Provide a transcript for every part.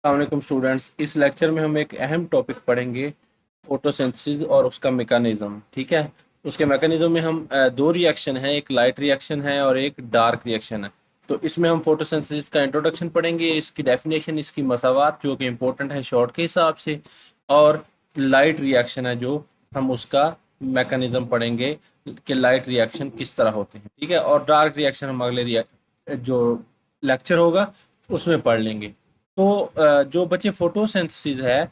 अस्सलाम स्टूडेंट्स, इस लेक्चर में हम एक अहम टॉपिक पढ़ेंगे, फोटोसिंथेसिस और उसका मैकेनिज्म। ठीक है। उसके मैकेनिज्म में हम दो रिएक्शन है, एक लाइट रिएक्शन है और एक डार्क रिएक्शन है। तो इसमें हम फोटोसिंथेसिस का इंट्रोडक्शन पढ़ेंगे, इसकी डेफिनेशन, इसकी मसावात जो कि इम्पोर्टेंट है शॉर्ट के हिसाब से, और लाइट रिएक्शन है जो हम उसका मैकेनिज्म पढ़ेंगे कि लाइट रिएक्शन किस तरह होते हैं। ठीक है। और डार्क रिएक्शन हम अगले जो लेक्चर होगा उसमें पढ़ लेंगे। तो जो बच्चे फोटोसिंथेसिस है,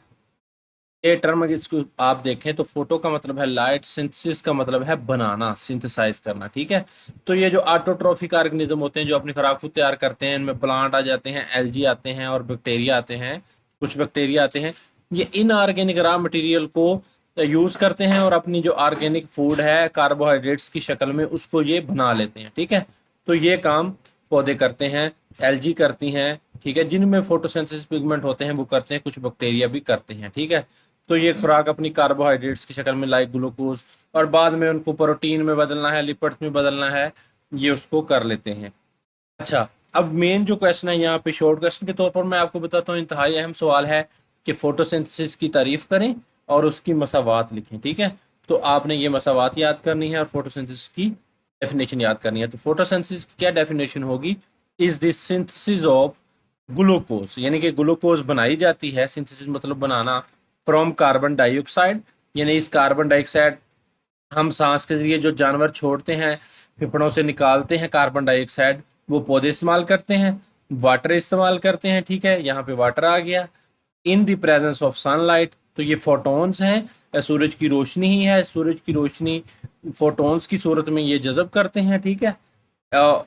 ये टर्म अगर इसको आप देखें तो फोटो का मतलब है लाइट, सिंथेसिस का मतलब है बनाना, सिंथेसाइज करना। ठीक है। तो ये जो ऑटोट्रोफिक ऑर्गेनिज्म होते हैं जो अपनी खुराक खुद तैयार करते हैं, इनमें प्लांट आ जाते हैं, एल्गी आते हैं और बैक्टीरिया आते हैं, कुछ बैक्टीरिया आते हैं। ये इनऑर्गेनिक रॉ मटेरियल को यूज करते हैं और अपनी जो ऑर्गेनिक फूड है कार्बोहाइड्रेट्स की शक्ल में उसको ये बना लेते हैं। ठीक है। तो ये काम पौधे करते हैं, एल्गी करती हैं। ठीक है। जिनमें फोटोसिंथेसिस पिगमेंट होते हैं वो करते हैं, कुछ बैक्टीरिया भी करते हैं। ठीक है। तो ये खुराक अपनी कार्बोहाइड्रेट्स की शक्ल में लाइक ग्लूकोज, और बाद में उनको प्रोटीन में बदलना है, लिपिड्स में बदलना है, ये उसको कर लेते हैं। अच्छा, अब मेन जो क्वेश्चन है यहाँ पे शॉर्ट क्वेश्चन के तौर पर मैं आपको बताता हूँ, इंतहाई अहम सवाल है कि फोटोसिंथेसिस की तारीफ करें और उसकी मसावात लिखें। ठीक है। तो आपने ये मसावात याद करनी है और फोटोसिंथेसिस की डेफिनेशन याद करनी है। तो फोटोसिंथेसिस की क्या डेफिनेशन होगी? Is this synthesis of glucose, यानी कि ग्लूकोज बनाई जाती है, सिंथेसिस मतलब बनाना, फ्रॉम कार्बन डाइऑक्साइड, यानी इस कार्बन डाइऑक्साइड हम सांस के जरिए जो जानवर छोड़ते हैं, फेफड़ों से निकालते हैं कार्बन डाइऑक्साइड, वो पौधे इस्तेमाल करते हैं, वाटर इस्तेमाल करते हैं। ठीक है। यहाँ पे वाटर आ गया। In the presence of sunlight, तो ये फोटोन्स हैं, सूरज की रोशनी ही है, सूरज की रोशनी फोटोन्स की सूरत में ये जज़ब करते हैं। ठीक है।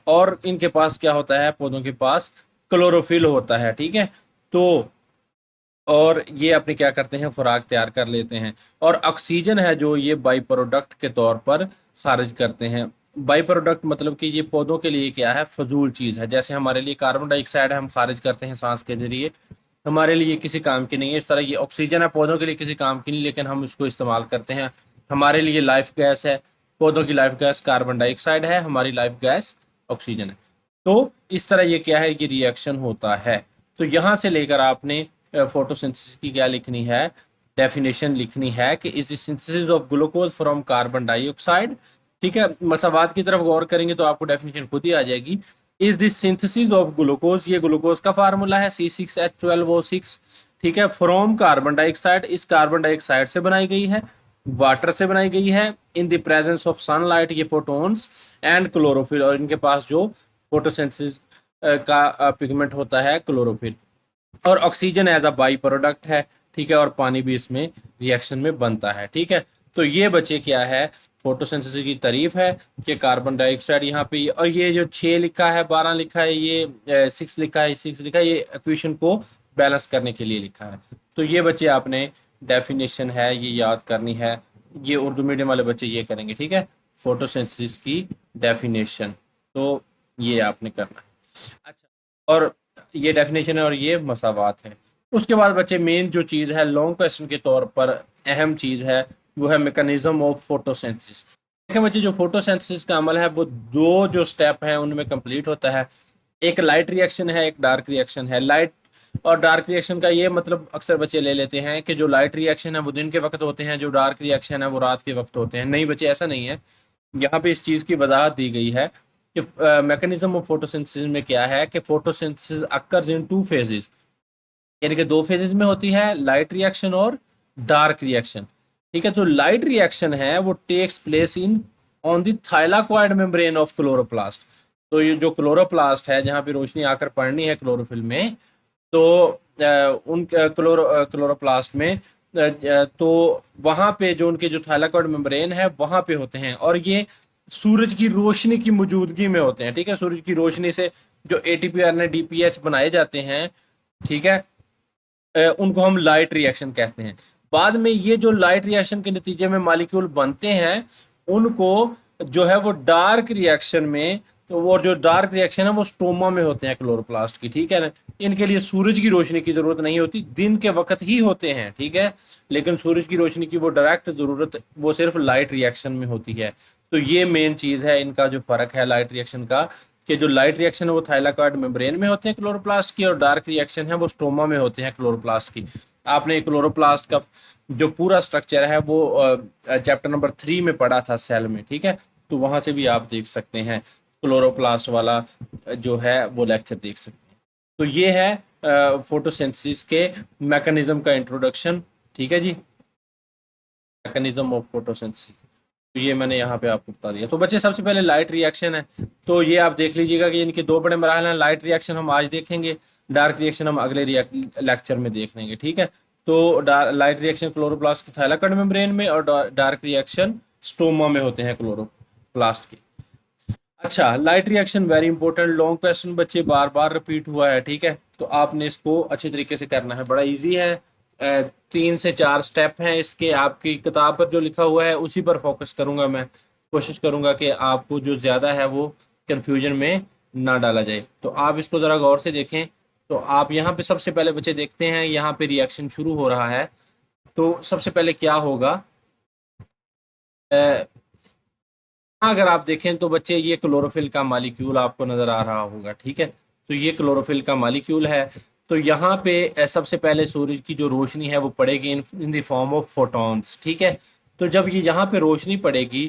और इनके पास क्या होता है, पौधों के पास क्लोरोफिल होता है। ठीक है। तो और ये अपने क्या करते हैं, खुराक तैयार कर लेते हैं, और ऑक्सीजन है जो ये बाई प्रोडक्ट के तौर पर खारिज करते हैं। बाई प्रोडक्ट मतलब कि ये पौधों के लिए क्या है, फजूल चीज़ है। जैसे हमारे लिए कार्बन डाइऑक्साइड है, हम खारिज करते हैं सांस के जरिए, हमारे लिए किसी काम की नहीं है। इस तरह ये ऑक्सीजन है, पौधों के लिए किसी काम की नहीं, लेकिन हम इसको इस्तेमाल करते हैं। हमारे लिए लाइफ गैस है, पौधों की लाइफ गैस कार्बन डाइऑक्साइड है, हमारी लाइफ गैस ऑक्सीजन है। तो इस तरह ये क्या है, ये रिएक्शन होता है। तो यहाँ से लेकर आपने फोटोसिंथेसिस की क्या लिखनी है, डेफिनेशन लिखनी है कि is the synthesis of glucose from carbon dioxide. ठीक है। मसावात की तरफ गौर करेंगे तो आपको डेफिनेशन खुद ही आ जाएगी। Is the synthesis of glucose, ये ग्लूकोज का फार्मूला है C6H12O6। ठीक है। फ्रॉम कार्बन डाइऑक्साइड, इस कार्बन डाइऑक्साइड से बनाई गई है, वाटर से बनाई गई है, in the presence of sunlight, ये फोटोन्स, एंड क्लोरोफिल, और इनके पास जो फोटोसिंथेसिस का पिगमेंट होता है क्लोरोफिल, और oxygen as a by product है। ठीक है। और पानी भी इसमें रिएक्शन में बनता है। ठीक है। तो ये बचे क्या है, फोटोसिंथेसिस की तारीफ है कि कार्बन डाइऑक्साइड यहाँ पे, और ये जो 6 लिखा है, 12 लिखा है, ये 6 लिखा है, 6 लिखा है, ये इक्वेशन को बैलेंस करने के लिए लिखा है। तो ये बच्चे आपने डेफिनेशन है ये याद करनी है, ये उर्दू मीडियम वाले बच्चे ये करेंगे। ठीक है। फोटोसिंथेसिस की डेफिनेशन, तो ये आपने करना है। अच्छा, और ये डेफिनेशन है और ये मसावात है। उसके बाद बच्चे मेन जो चीज़ है लॉन्ग क्वेश्चन के तौर पर अहम चीज़ है, वो है मैकेनिज्म ऑफ फोटोसिंथेसिस। देखें बच्चे, जो फोटोसिंथेसिस का अमल है वो दो जो स्टेप है उनमें कंप्लीट होता है। एक लाइट रिएक्शन है, एक डार्क रिएक्शन है। लाइट और डार्क रिएक्शन का ये मतलब अक्सर बच्चे ले लेते हैं कि जो लाइट रिएक्शन है वो दिन के वक्त होते हैं, जो डार्क रिएक्शन है वो रात के वक्त होते हैं। नहीं बच्चे, ऐसा नहीं है। यहाँ पे इस चीज़ की वजाहत दी गई है कि मैकेनिज्म ऑफ फोटोसिंथेसिस में क्या है कि photosynthesis occurs in two phases, यानी कि दो फेजेस में होती है, लाइट रिएक्शन और डार्क रिएक्शन। ठीक है। तो लाइट रिएक्शन है वो takes place in on the thylakoid membrane of chloroplast. तो ये जो क्लोरोप्लास्ट है जहाँ पे रोशनी आकर पड़नी है क्लोरोफिल में, तो उन क्लोरोप्लास्ट में तो वहाँ पे जो उनके जो थाइलाकॉइड मेम्ब्रेन है वहाँ पे होते हैं, और ये सूरज की रोशनी की मौजूदगी में होते हैं। ठीक है। सूरज की रोशनी से जो ATP RNA DPH बनाए जाते हैं, ठीक है, उनको हम लाइट रिएक्शन कहते हैं। बाद में ये जो लाइट रिएक्शन के नतीजे में मॉलिक्यूल बनते हैं उनको जो है वो डार्क रिएक्शन में, तो वो जो डार्क रिएक्शन है वो स्टोमा में होते हैं क्लोरोप्लास्ट की। ठीक है ना। इनके लिए सूरज की रोशनी की जरूरत नहीं होती, दिन के वक्त ही होते हैं। ठीक है। लेकिन सूरज की रोशनी की वो डायरेक्ट जरूरत वो सिर्फ लाइट रिएक्शन में होती है। तो ये मेन चीज है इनका जो फर्क है लाइट रिएक्शन का, कि जो लाइट रिएक्शन है वो थाइलाकॉइड मेम्ब्रेन में होते हैं क्लोरोप्लास्ट की, और डार्क रिएक्शन है वो स्टोमा में होते हैं क्लोरोप्लास्ट की। आपने क्लोरोप्लास्ट का जो पूरा स्ट्रक्चर है वो चैप्टर नंबर 3 में पढ़ा था सेल में, ठीक है। तो वहां से भी आप देख सकते हैं, क्लोरोप्लास्ट वाला जो है वो लेक्चर देख सकते हैं। तो ये है फोटोसिंथेसिस के मैकेनिज्म का इंट्रोडक्शन, ठीक है जी, मैकेनिज्म ऑफ फोटोसिंथेसिस। तो ये मैंने यहाँ पे आपको बता दिया। तो बच्चे सबसे पहले लाइट रिएक्शन है, तो ये आप देख लीजिएगा कि इनके दो बड़े मराहल हैं। लाइट रिएक्शन हम आज देखेंगे, डार्क रिएक्शन हम अगले लेक्चर में देख लेंगे, ठीक है। तो लाइट रिएक्शन क्लोरोप्लास्ट की थाइलाकॉइड मेम्ब्रेन में, और डार्क रिएक्शन स्टोमा में होते हैं क्लोरोप्लास्ट के। अच्छा, light reaction very important, long question बच्चे बार बार रिपीट हुआ है, ठीक है। तो आपने इसको अच्छे तरीके से करना है, बड़ा इजी है। 3 से 4 स्टेप हैं इसके, आपकी किताब पर जो लिखा हुआ है उसी पर फोकस करूंगा मैं। कोशिश करूंगा कि आपको जो ज़्यादा है वो कंफ्यूजन में ना डाला जाए। तो आप इसको ज़रा गौर से देखें। तो आप यहाँ पे सबसे पहले बच्चे देखते हैं, यहाँ पे रिएक्शन शुरू हो रहा है। तो सबसे पहले क्या होगा, अगर आप देखें तो बच्चे ये क्लोरोफिल का मालिक्यूल आपको नजर आ रहा होगा, ठीक है। तो ये क्लोरोफिल का मालिक्यूल है। तो यहाँ पे सबसे पहले सूरज की जो रोशनी है वो पड़ेगी in the form of photons, ठीक है। तो जब ये यहाँ पे रोशनी पड़ेगी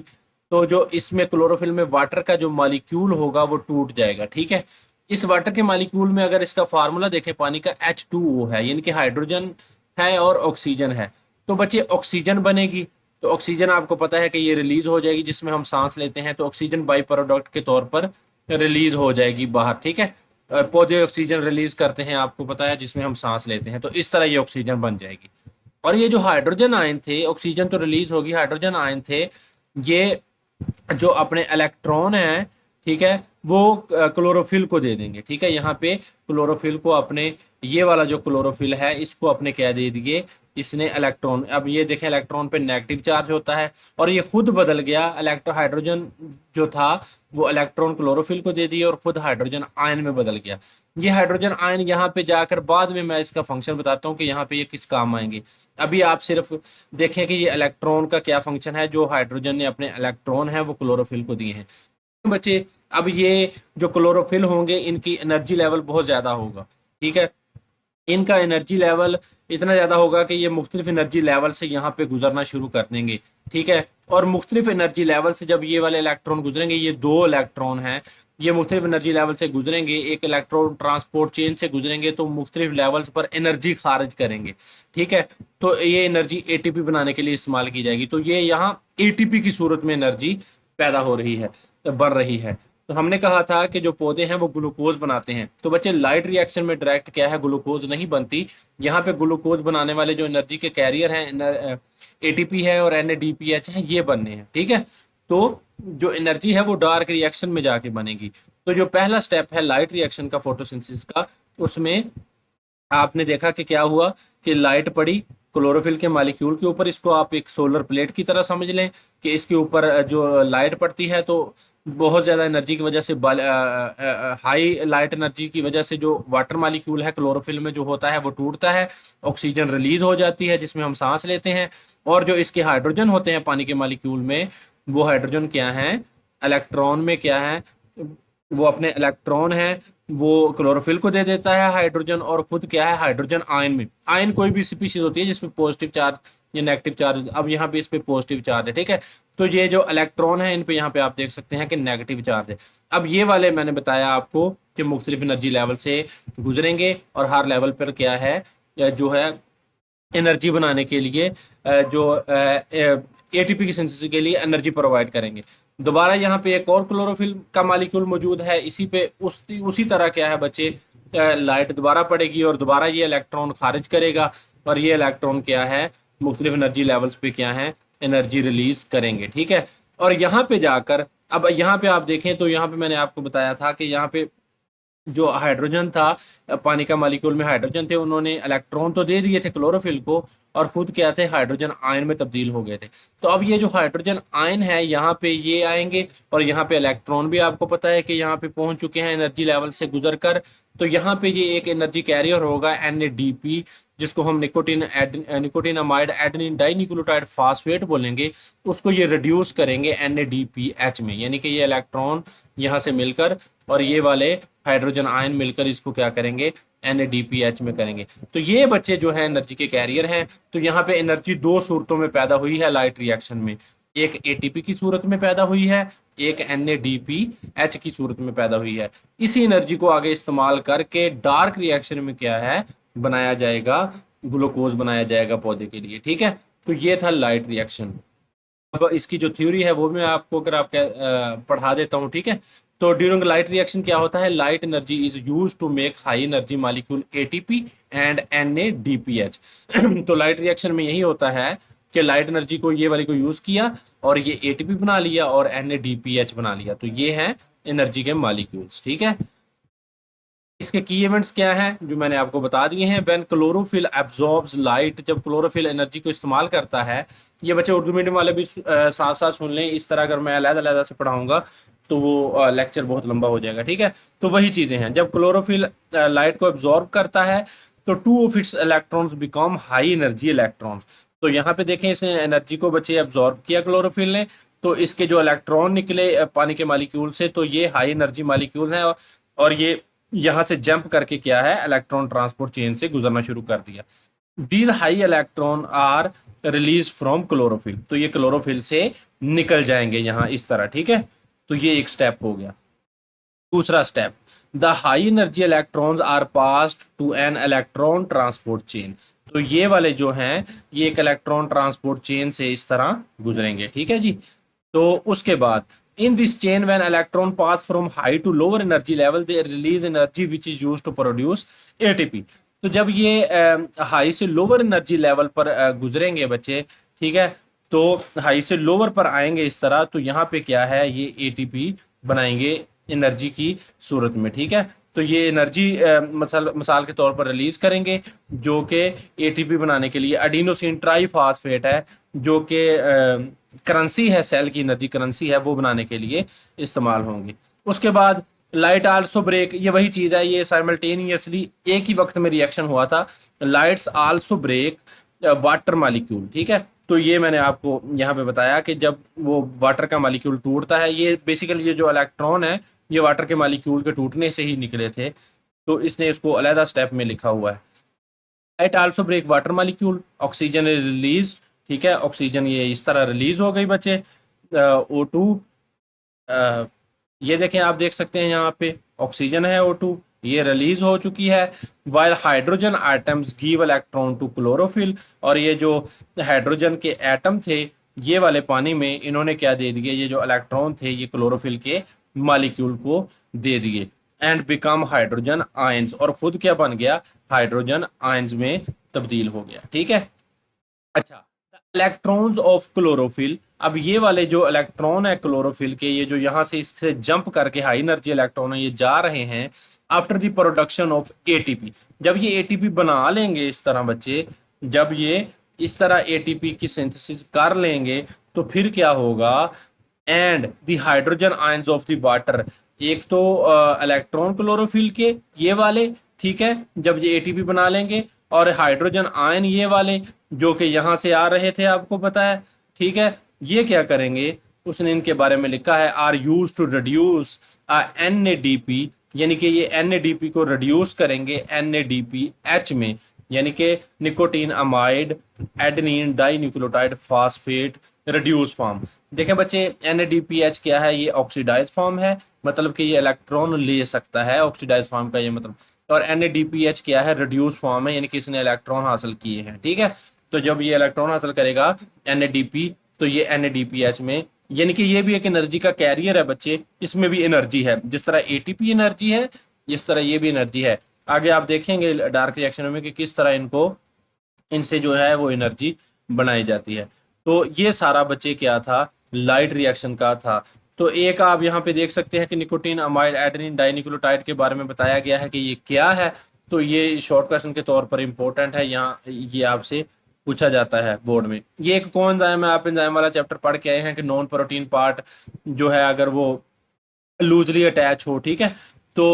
तो जो इसमें क्लोरोफिल में वाटर का जो मालिक्यूल होगा वो टूट जाएगा, ठीक है। इस वाटर के मालिक्यूल में अगर इसका फार्मूला देखें पानी का, H2O है, यानी कि हाइड्रोजन है और ऑक्सीजन है। तो बच्चे ऑक्सीजन बनेगी, तो ऑक्सीजन आपको पता है कि ये रिलीज हो जाएगी जिसमें हम सांस लेते हैं। तो ऑक्सीजन बाई प्रोडक्ट के तौर पर रिलीज हो जाएगी बाहर, ठीक है। पौधे ऑक्सीजन रिलीज करते हैं, आपको पता है, जिसमें हम सांस लेते हैं। तो इस तरह ये ऑक्सीजन बन जाएगी। और ये जो हाइड्रोजन आयन थे, ऑक्सीजन तो रिलीज होगी, हाइड्रोजन आयन थे, ये जो अपने इलेक्ट्रॉन है, ठीक है, वो क्लोरोफिल को दे देंगे, ठीक है। यहाँ पे क्लोरोफिल को अपने, ये वाला जो क्लोरोफिल है इसको अपने क्या दे दिए, इसने इलेक्ट्रॉन। अब ये देखें, इलेक्ट्रॉन पे नेगेटिव चार्ज होता है और ये खुद बदल गया। हाइड्रोजन जो था वो इलेक्ट्रॉन क्लोरोफिल को दे दिए और खुद हाइड्रोजन आयन में बदल गया। ये हाइड्रोजन आयन यहाँ पे जाकर बाद में मैं इसका फंक्शन बताता हूँ कि यहाँ पे ये किस काम आएंगे। अभी आप सिर्फ देखें कि ये इलेक्ट्रॉन का क्या फंक्शन है। जो हाइड्रोजन ने अपने इलेक्ट्रॉन है वो क्लोरोफिल को दिए हैं बच्चे। अब ये जो क्लोरोफिल होंगे इनकी एनर्जी लेवल बहुत ज्यादा होगा, ठीक है। इनका एनर्जी लेवल इतना ज़्यादा होगा कि ये मुख्तलिफ एनर्जी लेवल से यहाँ पे गुजरना शुरू कर देंगे, ठीक है। और मुख्तलिफ एनर्जी लेवल से जब ये वाले इलेक्ट्रॉन गुजरेंगे, ये 2 इलेक्ट्रॉन हैं, ये मुख्तलिफ एनर्जी लेवल से गुजरेंगे, एक इलेक्ट्रॉन ट्रांसपोर्ट चेन से गुजरेंगे, तो मुख्तलिफ लेवल्स पर एनर्जी खारिज करेंगे, ठीक है। तो ये एनर्जी एटीपी बनाने के लिए इस्तेमाल की जाएगी। तो ये यहाँ एटीपी की सूरत में एनर्जी पैदा हो रही है, बढ़ रही है। तो हमने कहा था कि जो पौधे हैं वो ग्लूकोज बनाते हैं। तो बच्चे लाइट रिएक्शन में डायरेक्ट क्या है, ग्लूकोज नहीं बनती। यहाँ पे ग्लूकोज बनाने वाले जो एनर्जी के कैरियर हैं, एटीपी है और NADPH है, ये बनने हैं, ठीक है। तो जो एनर्जी है वो डार्क रिएक्शन में जाके बनेगी। तो जो पहला स्टेप है लाइट रिएक्शन का, फोटोसिंथेसिस का, उसमें आपने देखा कि क्या हुआ कि लाइट पड़ी क्लोरोफिल के मालिक्यूल के ऊपर। इसको आप एक सोलर प्लेट की तरह समझ लें कि इसके ऊपर जो लाइट पड़ती है तो बहुत ज़्यादा एनर्जी की वजह से, हाई लाइट एनर्जी की वजह से जो वाटर मालिक्यूल है क्लोरोफिल में जो होता है वो टूटता है, ऑक्सीजन रिलीज हो जाती है जिसमें हम सांस लेते हैं। और जो इसके हाइड्रोजन होते हैं पानी के मालिक्यूल में, वो हाइड्रोजन क्या है, इलेक्ट्रॉन में क्या है, वो अपने इलेक्ट्रॉन है वो क्लोरोफिल को दे देता है हाइड्रोजन, और खुद क्या है, हाइड्रोजन आयन में। आयन कोई भी स्पीशीज होती है जिसमें पॉजिटिव चार्ज या नेगेटिव चार्ज, अब यहाँ पे इस पे पॉजिटिव चार्ज है, ठीक है। तो ये जो इलेक्ट्रॉन है इन पे यहाँ पे आप देख सकते हैं कि नेगेटिव चार्ज है। अब ये वाले मैंने बताया आपको कि मुख्तलिफ एनर्जी लेवल से गुजरेंगे और हर लेवल पर क्या है, जो है एनर्जी बनाने के लिए, जो एटीपी की सिंथेसिस के लिए एनर्जी प्रोवाइड करेंगे। दोबारा यहाँ पे एक और क्लोरोफिल का मालिक्यूल मौजूद है, इसी पे उसी तरह क्या है बच्चे, लाइट दोबारा पड़ेगी और दोबारा ये इलेक्ट्रॉन खारिज करेगा, और ये इलेक्ट्रॉन क्या है, मुख्तलिफ एनर्जी लेवल्स पे क्या है, एनर्जी रिलीज करेंगे, ठीक है। और यहाँ पे जाकर, अब यहाँ पे आप देखें तो यहाँ पे मैंने आपको बताया था कि यहाँ पे जो हाइड्रोजन था, पानी का मालिक्यूल में हाइड्रोजन थे, उन्होंने इलेक्ट्रॉन तो दे दिए थे क्लोरोफिल को, और खुद क्या थे, हाइड्रोजन आयन में तब्दील हो गए थे। तो अब ये जो हाइड्रोजन आयन है यहाँ पे ये आएंगे, और यहाँ पे इलेक्ट्रॉन भी आपको पता है कि यहाँ पे पहुंच चुके हैं एनर्जी लेवल से गुजर कर। तो यहाँ पे ये एक एनर्जी कैरियर होगा NADP, जिसको हम nicotinamide adenine di nucleotide phosphate बोलेंगे। उसको ये रिड्यूस करेंगे NADPH में, यानी कि ये इलेक्ट्रॉन यहाँ से मिलकर और ये वाले हाइड्रोजन आयन मिलकर इसको क्या करेंगे, NADPH में करेंगे। तो ये बच्चे जो है एनर्जी के कैरियर हैं। तो यहाँ पे एनर्जी दो सूरतों में पैदा हुई है लाइट रिएक्शन में, एक ATP की सूरत में पैदा हुई है, एक NADPH की सूरत में पैदा हुई है। इसी एनर्जी को आगे इस्तेमाल करके डार्क रिएक्शन में क्या है बनाया जाएगा, ग्लूकोज बनाया जाएगा पौधे के लिए। ठीक है, तो ये था लाइट रिएक्शन। अब इसकी जो थ्योरी है वो मैं आपको अगर आप पढ़ा देता हूँ। ठीक है, तो ड्यूरिंग लाइट रिएक्शन क्या होता है, light energy is use to make high energy molecule ATP and NADPH। तो लाइट रिएक्शन में यही होता है कि लाइट एनर्जी को ये वाली को यूज किया और ये ATP बना लिया और NADPH बना लिया। तो ये है एनर्जी के मॉलिक्यूल्स। ठीक है, इसके की इवेंट्स क्या हैं जो मैंने आपको बता दिए हैं। व्हेन क्लोरोफिल एब्जॉर्ब्स लाइट, जब क्लोरोफिल एनर्जी को इस्तेमाल करता है, ये बच्चे उर्दू मीडियम वाले भी साथ साथ सुन लें। इस तरह अगर मैं अलग-अलग से पढ़ाऊंगा तो वो लेक्चर बहुत लंबा हो जाएगा। ठीक है, तो वही चीजें हैं, जब क्लोरोफिल लाइट को एब्जॉर्ब करता है तो two of its electrons become high energy electrons. तो यहाँ पे देखें, इस एनर्जी को बच्चे एब्जॉर्ब किया क्लोरोफिल ने, तो इसके जो इलेक्ट्रॉन निकले पानी के मालिक्यूल से, तो ये हाई एनर्जी मालिक्यूल हैं, और ये यहाँ से जंप करके क्या है, इलेक्ट्रॉन ट्रांसपोर्ट चेन से गुजरना शुरू कर दिया। These high electron are release from chlorophyll, तो ये क्लोरोफिल से निकल जाएंगे यहाँ इस तरह। ठीक है, तो ये एक स्टेप हो गया। दूसरा step, the high energy electrons are passed to an electron transport chain. तो ये वाले जो हैं ये एक इलेक्ट्रॉन ट्रांसपोर्ट चेन से इस तरह गुजरेंगे। ठीक है जी, तो उसके बाद in this chain when electron pass from high to lower energy level they release energy which is used to produce ATP। तो जब ये हाई से लोअर एनर्जी लेवल पर गुजरेंगे बच्चे, ठीक है, तो हाई से लोअर पर आएंगे इस तरह, तो यहाँ पे क्या है, ये ATP बनाएंगे एनर्जी की सूरत में। ठीक है, तो ये एनर्जी मिसाल के तौर पर रिलीज करेंगे, जो कि ATP बनाने के लिए एडिनोसिन ट्राईफॉस्फेट है, जो कि करेंसी है, सेल की एनर्जी करेंसी है, वो बनाने के लिए इस्तेमाल होंगे। उसके बाद लाइट आल्सो ब्रेक, ये वही चीज़ है, ये साइमल्टेनियसली एक ही वक्त में रिएक्शन हुआ था। Lights also break water molecule. ठीक है, तो ये मैंने आपको यहाँ पे बताया कि जब वो वाटर का मालिक्यूल टूटता है, ये बेसिकली ये जो इलेक्ट्रॉन है ये वाटर के मालिक्यूल के टूटने से ही निकले थे, तो इसने इसको अलहदा स्टेप में लिखा हुआ है। Light also break water molecule, oxygen release. ठीक है, ऑक्सीजन ये इस तरह रिलीज हो गई बच्चे, O2, ये देखें, आप देख सकते हैं यहाँ पे ऑक्सीजन है, O2 ये रिलीज हो चुकी है। While hydrogen atoms give electron to chlorophyll, और ये जो हाइड्रोजन के एटम थे ये वाले पानी में, इन्होंने क्या दे दिए, ये जो इलेक्ट्रॉन थे ये क्लोरोफिल के मालिक्यूल को दे दिए। एंड बिकम हाइड्रोजन आयंस, और खुद क्या बन गया, हाइड्रोजन आयंस में तब्दील हो गया। ठीक है, अच्छा, इलेक्ट्रॉन्स ऑफ क्लोरोफिल, अब ये वाले जो इलेक्ट्रॉन है क्लोरोफिल के, ये जो यहाँ से इससे जंप करके हाई एनर्जी इलेक्ट्रॉन है ये जा रहे हैं after the production of ATP। जब ये ATP बना लेंगे इस तरह बच्चे, जब ये इस तरह ATP की सिंथेसिस कर लेंगे तो फिर क्या होगा, and the hydrogen ions of the water, एक तो इलेक्ट्रॉन क्लोरोफिल के ये वाले, ठीक है, जब ये ATP बना लेंगे, और हाइड्रोजन आयन ये वाले जो कि यहाँ से आ रहे थे आपको पता है। ठीक है, ये क्या करेंगे, उसने इनके बारे में लिखा है, are use to reduce NADP, यानी कि ये NADP को रिड्यूस करेंगे NADPH में, यानी कि nicotine amide adenine di nucleotide phosphate reduce form. देखें बच्चे, NADPH क्या है, ये ऑक्सीडाइज फॉर्म है, मतलब कि ये इलेक्ट्रॉन ले सकता है, ऑक्सीडाइज फॉर्म का ये मतलब। और NADPH क्या है, रिड्यूस फॉर्म है, यानी कि इसने इलेक्ट्रॉन हासिल किए हैं। ठीक है, तो जब ये इलेक्ट्रॉन हासिल करेगा NADP, तो ये NADPH में, यानी कि ये भी एक एनर्जी का कैरियर है बच्चे, इसमें भी एनर्जी है, जिस तरह ATP एनर्जी है इस तरह ये भी एनर्जी है। आगे आप देखेंगे डार्क रिएक्शन में कि किस तरह इनको, इनसे जो है वो एनर्जी बनाई जाती है। तो ये सारा बच्चे क्या था, लाइट रिएक्शन का था। तो एक आप यहाँ पे देख सकते हैं कि निकोटीन अमाइड एडेनिन डाइन्यूक्लियोटाइड के बारे में बताया गया है कि ये क्या है। तो ये शॉर्ट क्वेश्चन के तौर पर इंपॉर्टेंट है, यहाँ ये आपसे पूछा जाता है बोर्ड में। ये एक कोएंजाइम है, आप एंजाइम वाला चैप्टर पढ़ के आए हैं कि नॉन प्रोटीन पार्ट जो है अगर वो लूजली अटैच हो, ठीक है, तो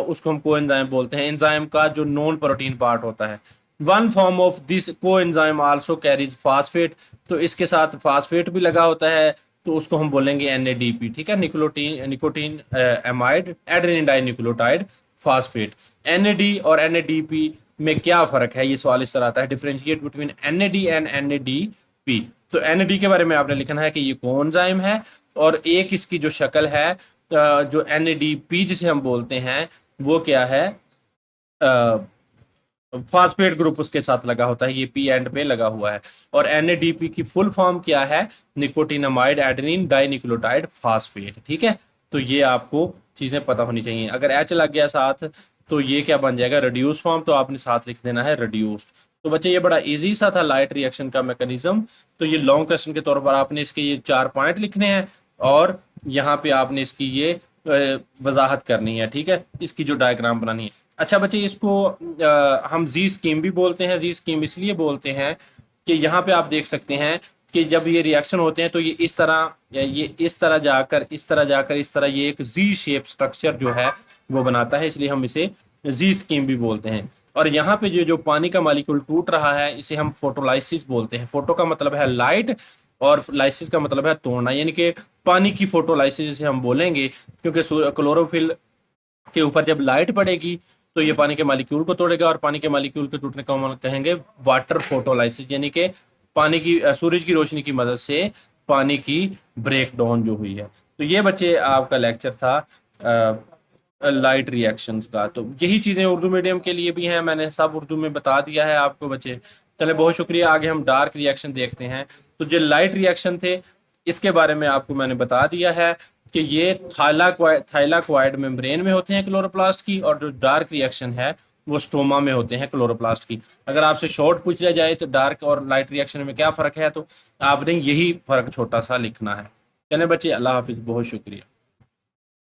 उसको हम कोएंजाइम बोलते हैं, एंजाइम का जो नॉन प्रोटीन पार्ट होता है। One form of this coenzyme also carries phosphate, तो इसके साथ फास्फेट भी लगा होता है, तो उसको हम बोलेंगे एनएडीपी, ठीक है, nicotine nicotine amide adenine di nucleotide phosphate. NAD और एनएडीपी में क्या फर्क है, ये सवाल इस तरह आता है, differentiate between NAD and NADP. तो एनएडी के बारे में आपने लिखना है कि ये कोएंजाइम है, और एक इसकी जो शक्ल है जो एनएडीपी जिसे हम बोलते हैं वो क्या है, फास्फेट ग्रुप उसके साथ लगा होता है, ये पी एंड पे लगा हुआ है। और एनएडीपी की फुल फॉर्म क्या है, निकोटिनामाइड एडेनिन डाइन्यूक्लियोटाइड फास्फेट, ठीक है। तो ये आपको चीजें पता होनी चाहिए। अगर एच लग गया साथ तो ये क्या बन जाएगा, रिड्यूस फॉर्म, तो आपने साथ लिख देना है रिड्यूस्ड। तो बच्चे ये बड़ा इजी सा था लाइट रिएक्शन का मैकेनिज्म। तो ये लॉन्ग क्वेश्चन के तौर पर आपने इसके ये 4 पॉइंट लिखने हैं, और यहाँ पे आपने इसकी ये वजाहत करनी है, ठीक है, इसकी जो डायग्राम बनानी है। अच्छा बच्चे, इसको हम जी स्कीम भी बोलते हैं। जी स्कीम इसलिए बोलते हैं कि यहाँ पे आप देख सकते हैं कि जब ये रिएक्शन होते हैं तो ये इस तरह, ये इस तरह जाकर इस तरह जाकर इस तरह, ये एक जी शेप स्ट्रक्चर जो है वो बनाता है, इसलिए हम इसे जी स्कीम भी बोलते हैं। और यहाँ पे जो जो पानी का मॉलिक्यूल टूट रहा है इसे हम फोटोलाइसिस बोलते हैं। फोटो का मतलब है लाइट, और लाइसिस का मतलब है तोड़ना, यानी कि पानी की फोटोलाइसिस जिसे हम बोलेंगे, क्योंकि क्लोरोफिल के ऊपर जब लाइट पड़ेगी तो ये पानी के मॉलिक्यूल को तोड़ेगा, और पानी के मॉलिक्यूल के टूटने को हम कहेंगे वाटर फोटोलाइसिस, यानी कि पानी की सूरज की रोशनी की मदद से पानी की ब्रेक डाउन जो हुई है। तो ये बच्चे आपका लेक्चर था लाइट रिएक्शंस का। तो यही चीजें उर्दू मीडियम के लिए भी हैं, मैंने सब उर्दू में बता दिया है आपको बच्चे। चले, बहुत शुक्रिया। आगे हम डार्क रिएक्शन देखते हैं। तो जो लाइट रिएक्शन थे इसके बारे में आपको मैंने बता दिया है कि ये थाइलाक्वाइड मेम्ब्रेन में होते हैं क्लोरोप्लास्ट की, और जो डार्क रिएक्शन है वो स्टोमा में होते हैं क्लोरोप्लास्ट की। अगर आपसे शॉर्ट पूछ लिया जाए तो डार्क और लाइट रिएक्शन में क्या फ़र्क है, तो आपने यही फ़र्क छोटा सा लिखना है। चलें बच्चे, अल्लाह हाफिज़, बहुत शुक्रिया।